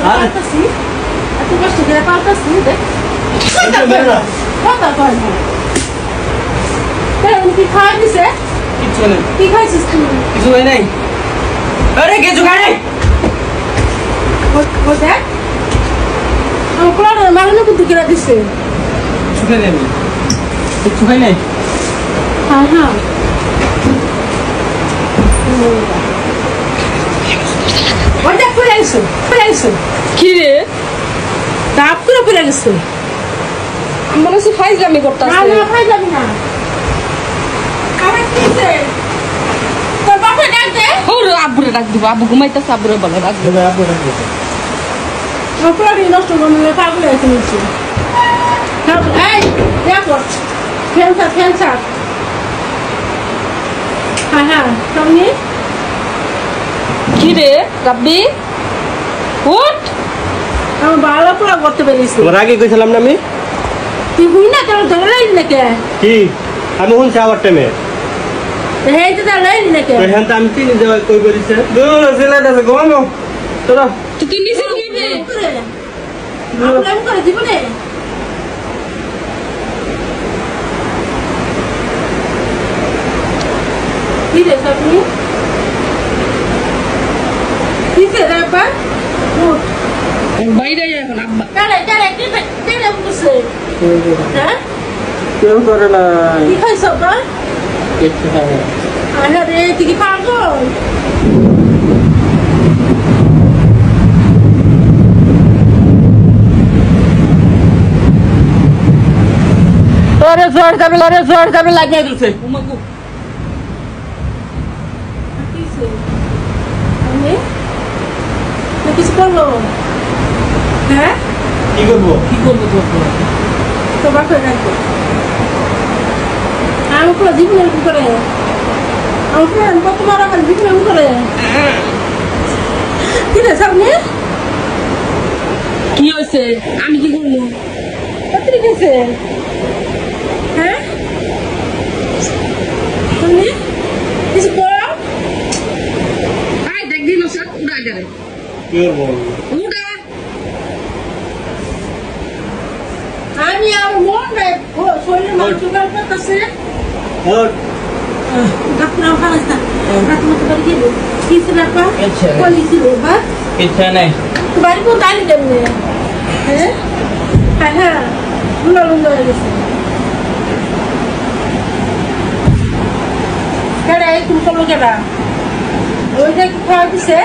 পারতাছি এত কষ্ট করে পারতাছি দেখ কথা কয় না কি খাওয়া দিছে কিছু নেই কি খাইছিস তুই কিছু হয় নাই আরে কিছু খাই নাই দেখ আমার মাগনা বুদ্ধি করে দিছে কিছু খাই নাই কিছু খাই নাই হ্যাঁ হ্যাঁ ওটা পড়ে গেছো কি রে দাপ করে পড়ে গেছো মনে হচ্ছে ফাইজলামি না করতাছে না খাই যাবি না আরে কি হইছে তোর বাপে ডাক দে ওরে আব্বুরে ডাক দিব আব্বু ঘুমাইতাছে আব্বুরে বলে ডাক দিব পুরাটি নষ্ট করলে পাগল হয়ে ফেলেছি এই দেখো ফ্যান ছাড় হ্যাঁ হ্যাঁ সামনে কি রে রাব্বি উঠ আমি ভালো পুরা করতে পেরেছি তোমার আগে কইছিলাম না আমি তুই বুঝ না তোর ধরে লাইলি নাকি কি আমি শুনছি আবার টাইমে এই তো ধরে লাইলি নাকি এখান তো আমি চিনি দেওয়া কই করিছে দূর সিলেট আছে ঘুমানো চলো তুই নিচে ঘুমাবি আমি করে দিব না কি রে আপনি কিসে রাপা উঠ বাইরে এখন আব্বা কেন বুঝছে হ্যাঁ কেউ করে না কি খাইছ বা কিছু খাই না আরে তুই কি পাগল আরে জোর করে লাগিয়ে দিছে ঘুমাবো কিসে আমি কিছু করলো হ্যাঁ কি করবো তো বাপে রাখবো আমি পুরো জীবনে করে আমি পুরো কত মারা আমার জীবনে করে কি রে সামনে কি হইছে আমি কি করব কত গেছে হ্যাঁ তুমি কিছু করো আই দেখ দিন সব উড়া গেলে কি করবো উড়া আমি আর মন রে শরীরের মানুষ জোগাড় করতেছে ওর ডাক্তার খালাস্তা ডাক্তার তো বাড়ি গেল কিছু রাখবা বলিছি রে বা ইচ্ছা নাই বাড়ি কোন গাড়ি দেবে হ্যাঁ হ্যাঁ হ্যাঁ লুঙ্গা হয়ে গেছে কেডা এই তুমি করলো কেডা ওইটা কি খাওয়া দিছে